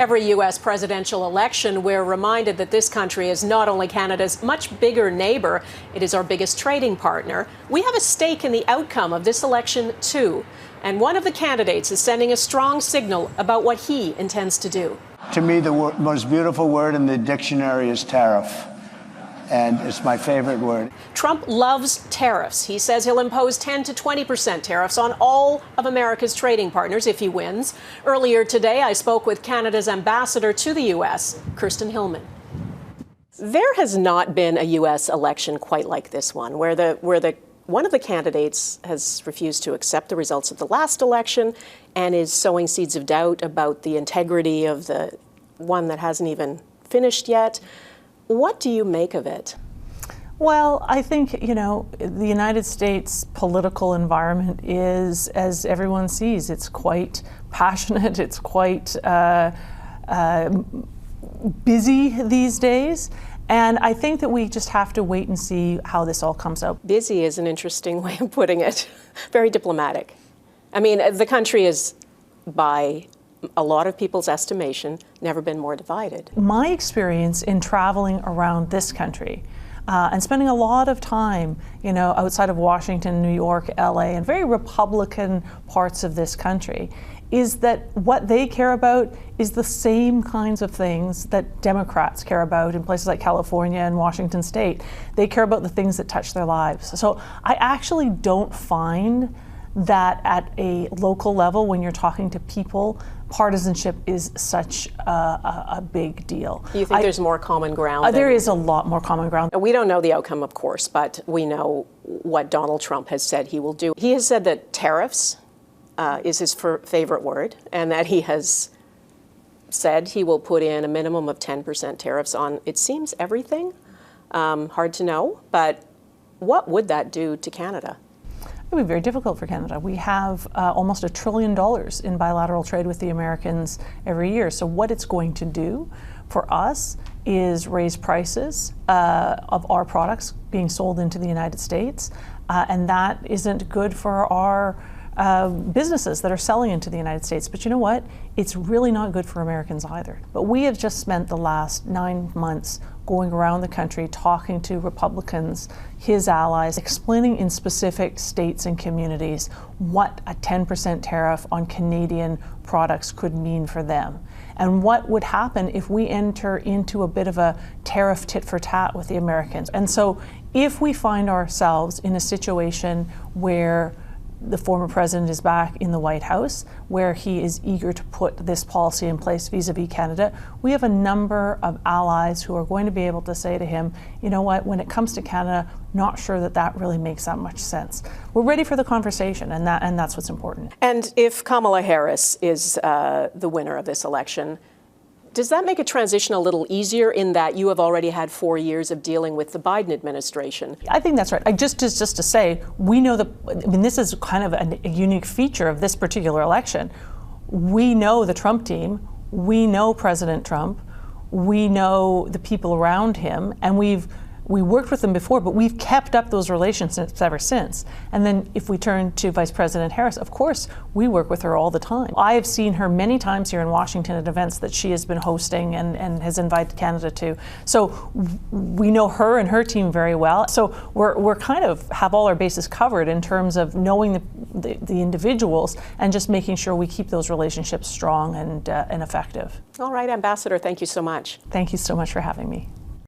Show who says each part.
Speaker 1: Every U.S. presidential election, we're reminded that this country is not only Canada's much bigger neighbor, it is our biggest trading partner. We have a stake in the outcome of this election, too. And one of the candidates is sending a strong signal about what he intends to do.
Speaker 2: To me, the most beautiful word in the dictionary is tariff. And it's my favorite word.
Speaker 1: Trump loves tariffs. He says he'll impose 10 to 20% tariffs on all of America's trading partners if he wins. Earlier today, I spoke with Canada's ambassador to the U.S., Kirsten Hillman. There has not been a U.S. election quite like this one, where one of the candidates has refused to accept the results of the last election and is sowing seeds of doubt about the integrity of the one that hasn't even finished yet. What do you make of it?
Speaker 3: Well, I think, the United States political environment is, as everyone sees, it's quite passionate, it's quite busy these days. And I think that we just have to wait and see how this all comes out.
Speaker 1: Busy is an interesting way of putting it. Very diplomatic. I mean, the country is, by a lot of people's estimation, never been more divided.
Speaker 3: My experience in traveling around this country and spending a lot of time, outside of Washington, New York, LA, and very Republican parts of this country, is that what they care about is the same kinds of things that Democrats care about in places like California and Washington State. They care about the things that touch their lives. So I actually don't find that at a local level, when you're talking to people, partisanship is such a big deal.
Speaker 1: Do you think there's more common ground?
Speaker 3: There is a lot more common ground.
Speaker 1: We don't know the outcome, of course, but we know what Donald Trump has said he will do. He has said that tariffs is his favorite word, and that he has said he will put in a minimum of 10% tariffs on, it seems, everything. Hard to know, but what would that do to Canada?
Speaker 3: It would be very difficult for Canada. We have almost $1 trillion in bilateral trade with the Americans every year. So what it's going to do for us is raise prices of our products being sold into the United States. And that isn't good for our businesses that are selling into the United States. But you know what? It's really not good for Americans either. But we have just spent the last 9 months going around the country talking to Republicans, his allies, explaining in specific states and communities what a 10% tariff on Canadian products could mean for them. And what would happen if we enter into a bit of a tariff tit-for-tat with the Americans. And so if we find ourselves in a situation where the former president is back in the White House, where he is eager to put this policy in place vis-a-vis Canada, we have a number of allies who are going to be able to say to him, you know what, when it comes to Canada, not sure that really makes that much sense. We're ready for the conversation, and that's what's important.
Speaker 1: And if Kamala Harris is the winner of this election, does that make a transition a little easier in that you have already had 4 years of dealing with the Biden administration?
Speaker 3: I think that's right. Just to say, we know this is kind of a unique feature of this particular election. We know the Trump team, we know President Trump, we know the people around him, and we worked with them before, but we've kept up those relationships ever since. And then if we turn to Vice President Harris, of course, we work with her all the time. I have seen her many times here in Washington at events that she has been hosting and has invited Canada to. So we know her and her team very well. So we're kind of have all our bases covered in terms of knowing the individuals and just making sure we keep those relationships strong and effective.
Speaker 1: All right, Ambassador, thank you so much.
Speaker 3: Thank you so much for having me.